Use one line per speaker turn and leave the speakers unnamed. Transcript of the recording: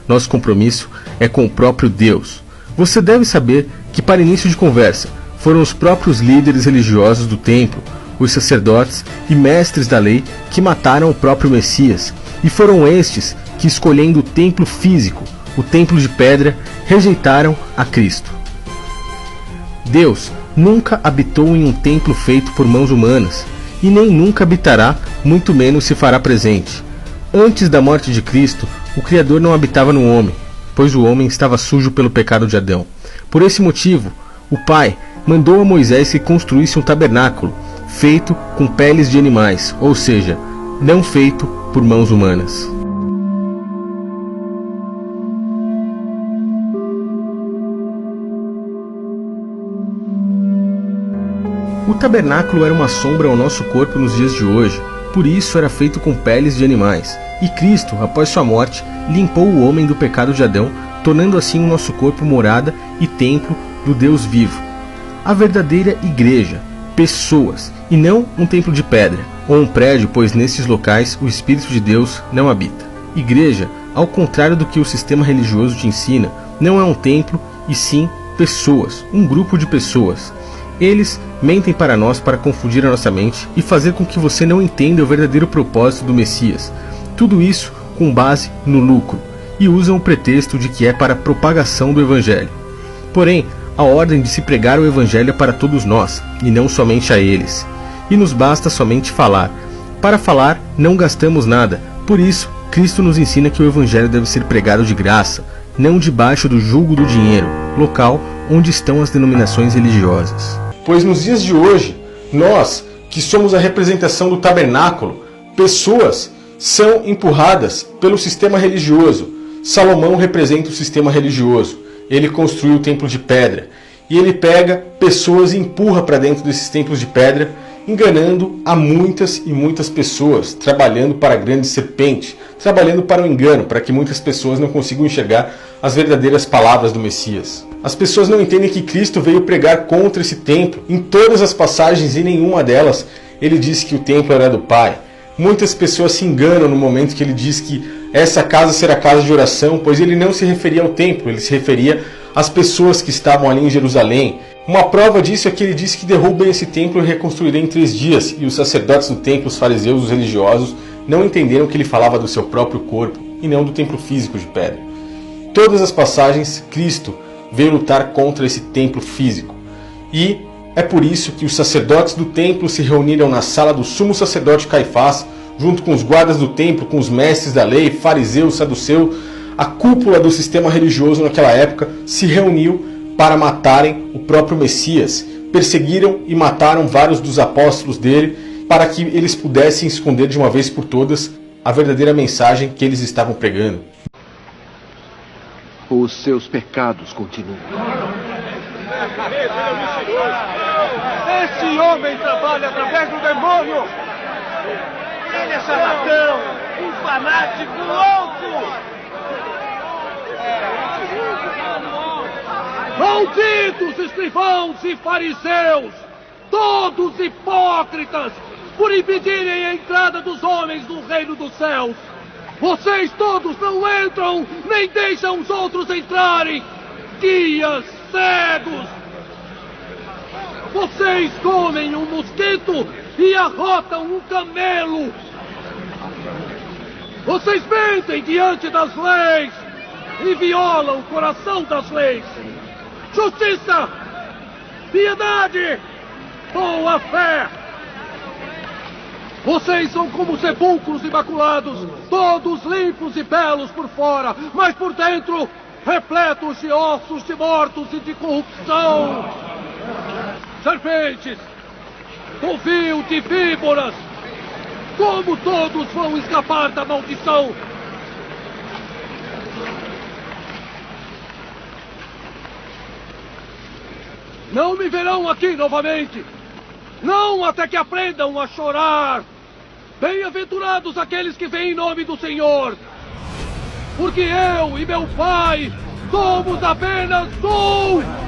Nosso compromisso é com o próprio Deus. Você deve saber que, para início de conversa, foram os próprios líderes religiosos do templo, os sacerdotes e mestres da lei, que mataram o próprio Messias, e foram estes que, escolhendo o templo físico, o templo de pedra, rejeitaram a Cristo. Deus nunca habitou em um templo feito por mãos humanas, e nem nunca habitará, muito menos se fará presente. Antes da morte de Cristo, o Criador não habitava no homem, pois o homem estava sujo pelo pecado de Adão. Por esse motivo, o Pai mandou a Moisés que construísse um tabernáculo, feito com peles de animais, ou seja, não feito por mãos humanas. O tabernáculo era uma sombra ao nosso corpo nos dias de hoje, por isso era feito com peles de animais. E Cristo, após sua morte, limpou o homem do pecado de Adão, tornando assim o nosso corpo morada e templo do Deus vivo. A verdadeira igreja, pessoas, e não um templo de pedra, ou um prédio, pois nesses locais o Espírito de Deus não habita. Igreja, ao contrário do que o sistema religioso te ensina, não é um templo, e sim pessoas, um grupo de pessoas. Eles mentem para nós para confundir a nossa mente e fazer com que você não entenda o verdadeiro propósito do Messias. Tudo isso com base no lucro, e usam o pretexto de que é para a propagação do Evangelho. Porém, a ordem de se pregar o Evangelho é para todos nós, e não somente a eles. E nos basta somente falar. Para falar, não gastamos nada. Por isso, Cristo nos ensina que o Evangelho deve ser pregado de graça, não debaixo do jugo do dinheiro, local onde estão as denominações religiosas. Pois nos dias de hoje, nós, que somos a representação do tabernáculo, pessoas são empurradas pelo sistema religioso. Salomão representa o sistema religioso. Ele construiu o templo de pedra. E ele pega pessoas e empurra para dentro desses templos de pedra, enganando a muitas e muitas pessoas, trabalhando para a grande serpente, trabalhando para o engano, para que muitas pessoas não consigam enxergar as verdadeiras palavras do Messias. As pessoas não entendem que Cristo veio pregar contra esse templo. Em todas as passagens, em nenhuma delas, ele disse que o templo era do Pai. Muitas pessoas se enganam no momento que ele diz que essa casa será casa de oração, pois ele não se referia ao templo, ele se referia às pessoas que estavam ali em Jerusalém. Uma prova disso é que ele disse que derrubem esse templo e reconstruirá em 3 dias, e os sacerdotes do templo, os fariseus, os religiosos, não entenderam que ele falava do seu próprio corpo, e não do templo físico de pedra. Todas as passagens, Cristo veio lutar contra esse templo físico. E é por isso que os sacerdotes do templo se reuniram na sala do sumo sacerdote Caifás, junto com os guardas do templo, com os mestres da lei, fariseus, saduceus. A cúpula do sistema religioso naquela época se reuniu para matarem o próprio Messias. Perseguiram e mataram vários dos apóstolos dele para que eles pudessem esconder de uma vez por todas a verdadeira mensagem que eles estavam pregando.
Os seus pecados continuam.
Esse homem trabalha através do demônio! Ele é charlatão, um fanático louco! Malditos escrivãos e fariseus, todos hipócritas, por impedirem a entrada dos homens no reino dos céus! Vocês todos não entram, nem deixam os outros entrarem! Guias cegos! Vocês comem um mosquito e arrotam um camelo! Vocês mentem diante das leis e violam o coração das leis! Justiça! Piedade! Boa fé! Vocês são como sepulcros imaculados, todos limpos e belos por fora, mas por dentro repletos de ossos de mortos e de corrupção. Serpentes, covil de víboras, como todos vão escapar da maldição? Não me verão aqui novamente, não até que aprendam a chorar. Bem-aventurados aqueles que vêm em nome do Senhor, porque eu e meu Pai somos apenas um.